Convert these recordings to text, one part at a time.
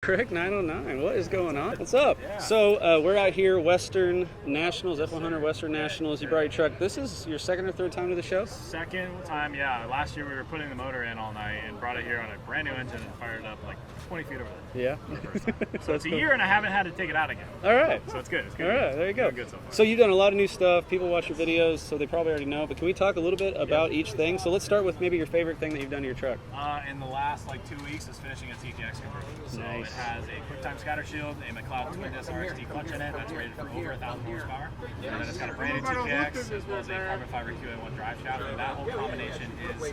TheCraig909. What is going on? What's up? Yeah. So we're out here, Western Nationals, F100 Western Nationals. You brought your truck. This is your second or third time to the show? Second time, yeah. Last year we were putting the motor in all night and brought it here on a brand new engine and fired it up like 20 feet over there. Yeah. So it's a year and I haven't had to take it out again. All right. So it's good. It's good. All right, there you go. Good so far. So you've done a lot of new stuff. People watch your videos, so they probably already know. But can we talk a little bit about each thing? So let's start with maybe your favorite thing that you've done to your truck. In the last like 2 weeks is finishing a TKX conversion. So Nice. it has a QuickTime scatter shield, a McLeod twin disc RXT clutch in it that's rated for over 1,000 horsepower. And then it's got a brand new TKX as well as a carbon fiber QA1 drive shaft. And that whole combination is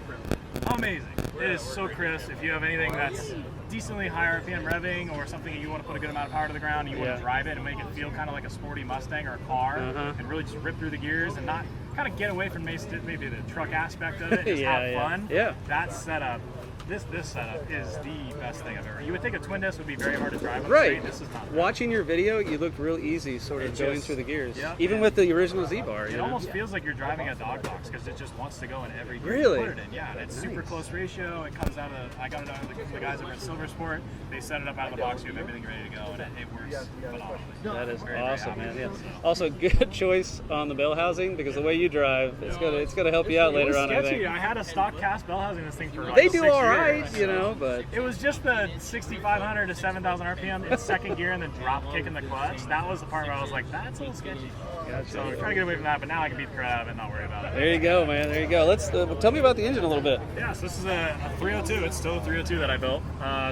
amazing. It is so crisp. If you have anything that's decently high RPM revving or something that you want to put a good amount of power to the ground, you want to drive it and make it feel kind of like a sporty Mustang or a car, and really just rip through the gears and not kind of get away from maybe the truck aspect of it, just have fun. Yeah. That setup, this setup is the best thing I've ever. You would think a twin disc would be very hard to drive on the street. This is not. Watching your video, you looked real easy, sort of going through the gears. Yeah. Even with the original Z-Bar. It almost feels like you're driving a dog box because it just wants to go in every gear Really? you put it in. Yeah, and it's super close ratio. It comes out of, I got it out of the guys over at Silver Sport. They set it up out of the box. You have everything ready to go, and it works phenomenally. That is Very, awesome, very man. Yeah. happy. Also, good choice on the bell housing because the way you drive, it's gonna help you out later on. I think. I had a stock cast bell housing this thing for like They do 6 all right, years. you know, but It was just the 6,500 to 7,000 RPM in second gear and then drop kick in the clutch. That was the part where I was like, that's a little sketchy. Gotcha. So we're trying to get away from that, but now I can beat the crap out of it and not worry about it. there you go, man. There you go. Let's tell me about the engine a little bit. Yeah, so this is a 302. It's still a 302 that I built.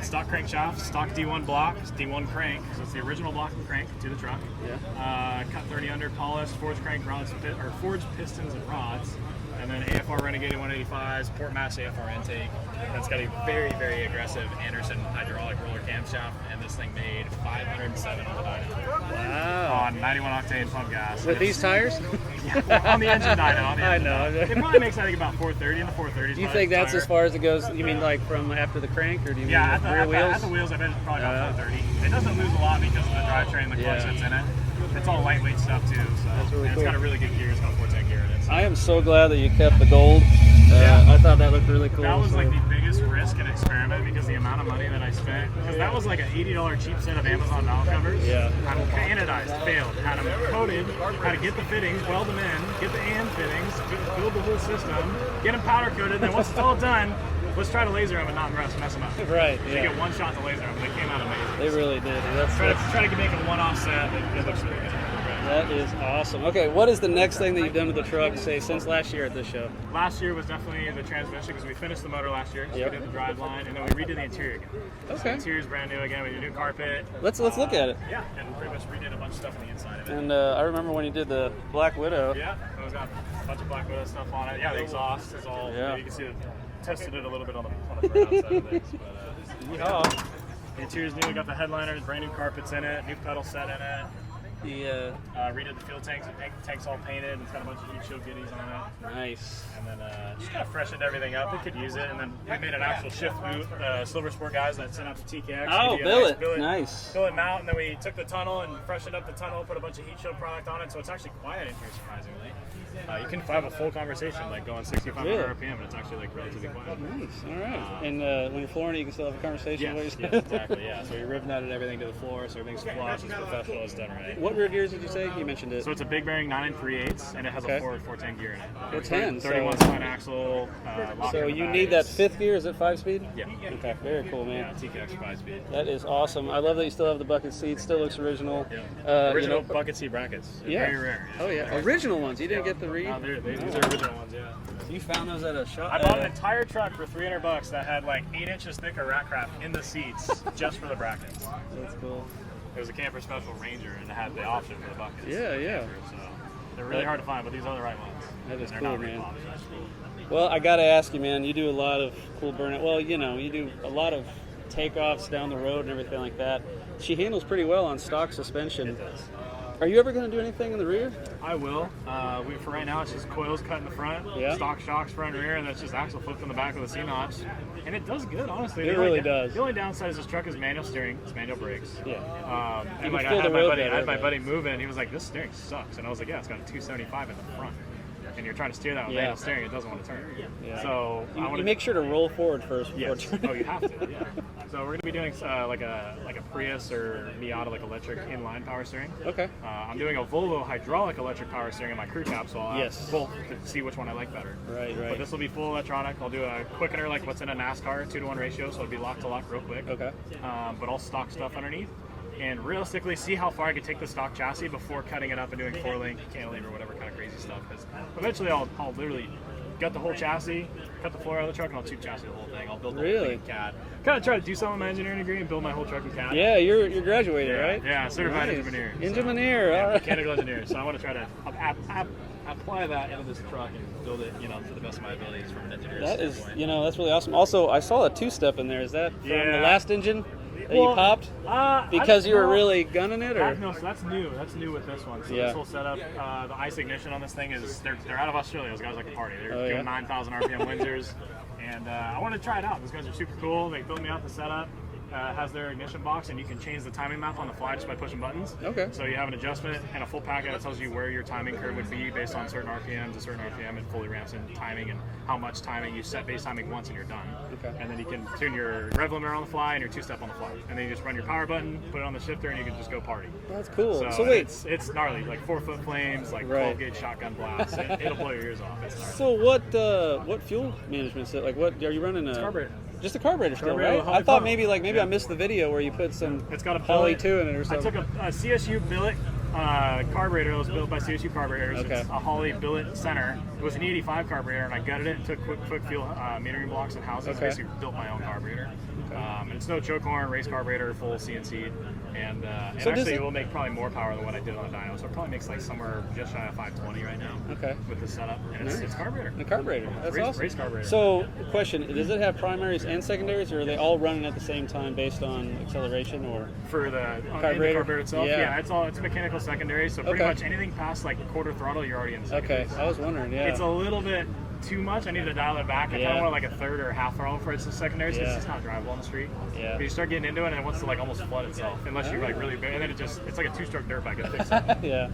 Stock crankshaft, stock D1 block, D1 crank. So it's the original block and crank to the truck. Yeah. Cut 30 under, polished, forged crank rods, or forged pistons and rods. And then AFR Renegade 185s, port match AFR intake. That's got a very, very aggressive Anderson hydraulic roller camshaft, and this thing made 507 on the dyno. Wow. On 91 octane pump gas. With these tires? On the engine dyno. I know. It probably makes, I think, about 430 in the 430s. Do you think that's as far as it goes? You mean like from after the crank, or do you mean at rear wheels? at the wheels, I bet it's probably about 430. It doesn't lose a lot because of the drivetrain and the clutch that's in it. It's all lightweight stuff too, so That's really it's cool. got a really good gear. It's got a 410 gear in it. So. I am so glad that you kept the gold. I thought that looked really cool. That was so. like the biggest risk and experiment because the amount of money that I spent. Because that was like an $80 cheap set of Amazon valve covers. Yeah. Had them anodized, failed. Had them coated. Had to get the fittings, weld them in, get the AM fittings, build the whole system, get them powder coated. Then once it's all done, let's try to laser them and not mess them up. Right. You get one shot to laser them. They came out amazing. They really did. Try to make a one-off set. It looks really good. That is awesome. Okay, what is the next thing that you've done to the truck, say, since last year at this show? Last year was definitely the transmission because we finished the motor last year. So we did the drive line, and then we redid the interior again. So the interior's brand new again. We did a new carpet. Let's look at it. Yeah, and pretty much redid a bunch of stuff on the inside of it. And I remember when you did the Black Widow. Yeah, it's got a bunch of Black Widow stuff on it. Yeah, the exhaust is all. Yeah. You can see it. Tested it a little bit on the front outside of things. But, the interior's new. We got the headliners, brand new carpets in it, new pedal set in it. Redid the fuel tanks. The tank's all painted. It's got a bunch of heat shield goodies on it. Nice. And then just kind of freshened everything up. They could use it. And then we made an actual shift boot. Silver Sport guys that sent out to TKX. Oh, billet. Nice. Billet mount. And then we took the tunnel and freshened up the tunnel, put a bunch of heat shield product on it. So it's actually quiet in here, surprisingly. You can have a full conversation, like going 6,500 RPM, and it's actually like relatively quiet. Nice. All right. And when you're flooring it, you can still have a conversation. Yes, exactly. Yeah. So we ribbon nutted everything to the floor, so everything's flush, it's professional, it's done right. What rear gears did you say? You mentioned it. So it's a big bearing 9 3/8, and it has a 410 gear in it. 410. 31 spline axle. So you need that fifth gear? Is it 5-speed? Yeah. Okay. Very cool, man. Yeah, TKX 5-speed. That is awesome. I love that you still have the bucket seats. Still looks original. Yeah. Original bucket seat brackets. Yeah. Very rare. Oh yeah. Original ones. You didn't get the reed. No, these are original ones. Yeah. You found those at a shop? I bought an entire truck for $300 that had like 8 inches thicker rack crap in the seats just for the brackets. That's cool. It was a Camper Special Ranger and it had the option for the buckets. Yeah. So they're really hard to find, but these are the right ones. That is They're cool, not man. repops, that's cool. Well, I gotta ask you, man. You do a lot of cool burnout. Well, you know, you do a lot of takeoffs down the road and everything like that. She handles pretty well on stock suspension. It does. Are you ever going to do anything in the rear? I will. For right now, it's just coils cut in the front, stock shocks front and rear, and that's just axle flipped in the back with a C-notch. And it does good, honestly. It really does. The only downside is this truck is manual steering, it's manual brakes. Yeah. And like I had my buddy move in, he was like, this steering sucks. And I was like, yeah, it's got a 275 in the front. and you're trying to steer that with manual steering, it doesn't want to turn. Yeah. So you make sure to roll forward first before yes. turning. Oh, you have to. Yeah. So we're going to be doing like a Prius or Miata like electric inline power steering. Okay. I'm doing a Volvo hydraulic electric power steering in my CrewCab, so I'll have both to see which one I like better. Right. But this will be full electronic. I'll do a quickener like what's in a NASCAR 2-to-1 ratio, so it'll be lock to lock real quick. Okay. But all stock stuff underneath. And realistically, see how far I can take the stock chassis before cutting it up and doing 4-link, cantilever, whatever kind of crazy stuff. Because eventually I'll literally gut the whole chassis, cut the floor out of the truck, and I'll tube chassis the whole thing. I'll build the whole thing in CAD. Kind of try to do some of my engineering degree and build my whole truck in CAD. Yeah, you're graduated, right? Yeah, certified engineer. Engineer, So, all right. Mechanical engineer. So I want to try to apply that into this truck and build it, to the best of my abilities from an engineer's standpoint. That's really awesome. Also, I saw a two-step in there. Is that from the last engine that you popped? Because you were really gunning it, or? No, so that's new. That's new with this one. So this whole setup, the ICE ignition on this thing is they're out of Australia. Those guys like to party. They're doing 9,000 RPM Windsors, and I want to try it out. Those guys are super cool. They built me out the setup. Has their ignition box, and you can change the timing map on the fly just by pushing buttons. Okay. So you have an adjustment and a full packet that tells you where your timing curve would be based on certain RPMs, a certain RPM, and fully ramps in timing and how much timing. You set base timing once and you're done. Okay. And then you can tune your rev limiter on the fly and your two-step on the fly. And then you just run your power button, put it on the shifter, and you can just go party. That's cool. So wait, it's gnarly, like 4-foot flames, like 12-gauge shotgun blasts. It'll blow your ears off. It's gnarly. So what fuel management is it? Like, what are you running? It's carburetor. Just a carburetor still, Carburetor, right? I thought maybe I I missed the video where you put some it's got a Poly billet. 2 in it or something. I took a CSU billet carburetor that was built by CSU Carburetors. Okay. It's a Holly billet center. It was an E85 carburetor, and I gutted it and took quick fuel metering blocks and houses. Okay. Basically built my own carburetor. And it's no choke horn, race carburetor, full CNC. And So actually, it will make probably more power than what I did on the dyno. So it probably makes like somewhere just shy of 520 right now. Okay. With the setup, and it's carburetor. The carburetor. That's awesome. Race carburetor. So, question: does it have primaries and secondaries, or are they all running at the same time based on acceleration, or for the carburetor itself? Yeah, it's mechanical secondary. So pretty much anything past like quarter throttle, you're already in the secondary. Okay, I was wondering. Yeah. It's a little bit too much. I need to dial it back. I kind of want like a third or a half throttle for its secondary, because it's just not drivable on the street. Yeah. But you start getting into it, and it wants to like almost flood itself, unless you're like really big, and then it's like a two-stroke dirt bike. It fixes it. Yeah.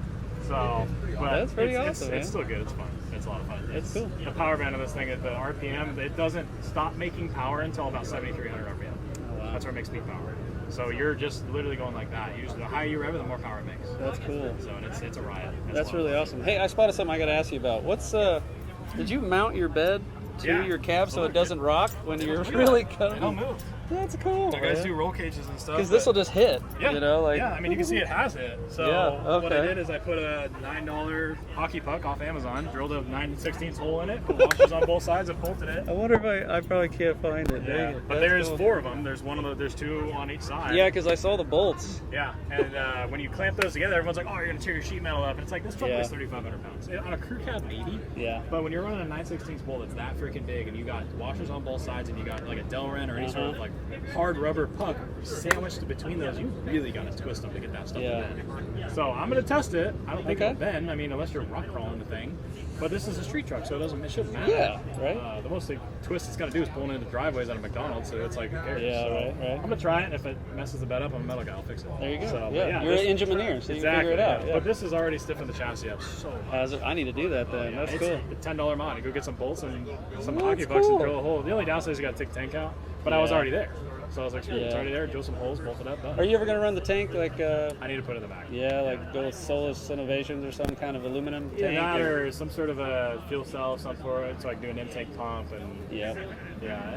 So, but That's pretty awesome. It's still good. It's fun. It's a lot of fun. It's cool. The power band of this thing, the RPM, it doesn't stop making power until about 7,300 RPM. Oh, wow. That's where it makes peak power. So you're just literally going like that. Usually, the higher you rev it, the more power it makes. That's cool. So it's a riot. That's really awesome. Hey, I spotted something I got to ask you about. Did you mount your bed to your cab so it doesn't rock when you're really cutting? It'll move. That's cool. The guys do roll cages and stuff. Because this will just hit. Yeah. Yeah, I mean, you can see it has hit. So what I did is I put a $9 hockey puck off Amazon, drilled a 9/16 hole in it, put washers on both sides, and bolted it. I wonder if I probably can't find it. Yeah. But there's 4 of them. There's there's 2 on each side. Yeah, because I saw the bolts. Yeah, and when you clamp those together, everyone's like, "Oh, you're gonna tear your sheet metal up," and it's like this truck weighs 3,500 pounds on a CrewCab, maybe. Yeah. But when you're running a 9/16 bolt that's that freaking big, and you got washers on both sides, and you got like a Delrin or any sort of like hard rubber puck sandwiched between those, you really got to twist them to get that stuff to bend. So I'm gonna test it. I don't think it'll bend. I mean, unless you're rock crawling the thing. But this is a street truck, so it shouldn't matter. Yeah, right. The most twist it's got to do is pulling into driveways out of McDonald's, so it's like, who cares? Yeah, so right. I'm gonna try it, and if it messes the bed up, I'm a metal guy. I'll fix it. There you go. So, You're an engineer, so you can figure it out. Yeah. But this is already stiffened the chassis up so much. I need to do that then. That's it's cool. a $10 mod. You go get some bolts and some hockey pucks and drill a hole. The only downside is you got to take the tank out, but I was already there. So I was like, screw it, it's already there, drill some holes, bolt it up, done. Are you ever going to run the tank like... I need to put it in the back. Yeah, like go with Solus Innovations or some kind of aluminum tank? Yeah, or some sort of a fuel cell of some sort, so I can do an intake pump. And yeah,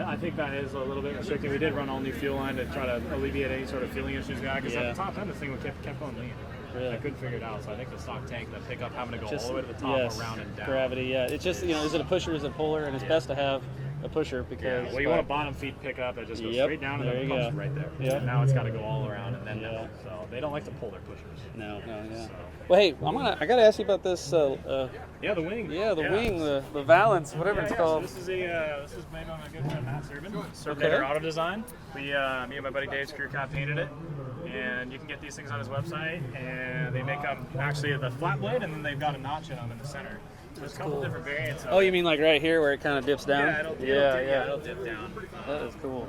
I think that is a little bit restricting. We did run all new fuel line to try to alleviate any sort of fueling issues we had, because at the top end, this thing kept going lean. Really? I couldn't figure it out, so I think the stock tank, the pickup having to go all the way to the top, around and down. Gravity, yeah. It's just, is it a pusher, is it a puller? And it's best to have a pusher because... well, you want a bottom feet pickup that just goes straight down and then it comes right there. Yep. And now it's got to go all around and then down. So they don't like to pull their pushers. No. Well, hey, I got to ask you about this... the wing. Yeah, the wing, the Valance, whatever it's called. So this is made on a good friend, Matt Servin Auto Design. Me and my buddy Dave's CrewCab painted it. And you can get these things on his website, and they make them actually the flat blade, and then they've got a notch in them in the center. So there's a couple different variants. Oh, you mean like right here where it kind of dips down? Yeah, it'll dip down. That is cool.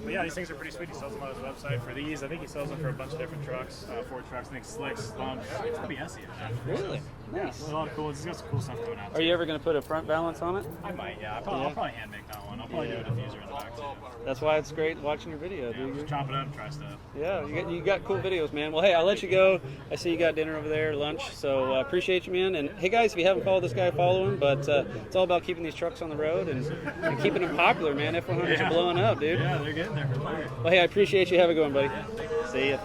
But yeah, these things are pretty sweet. He sells them on his website for these. I think he sells them for a bunch of different trucks, Ford trucks, I think Slicks, Lumps, probably SE. Really? Nice. Yeah, a lot of cool. He's got some cool stuff going out. Are you ever going to put a front balance on it? I might, yeah. I'll probably hand make that one. I'll probably do a diffuser in the back too. That's why it's great watching your video, Yeah, dude. just chop it up and try stuff. Yeah, you got cool videos, man. Well, hey, I'll let you go. I see you got dinner over there, lunch, so appreciate you, man. And hey, guys, if you haven't followed this guy, follow him. But it's all about keeping these trucks on the road and keeping them popular, man. F100s are blowing up, dude. Yeah, they're getting there. Well, hey, I appreciate you. Have a good one, buddy. See ya.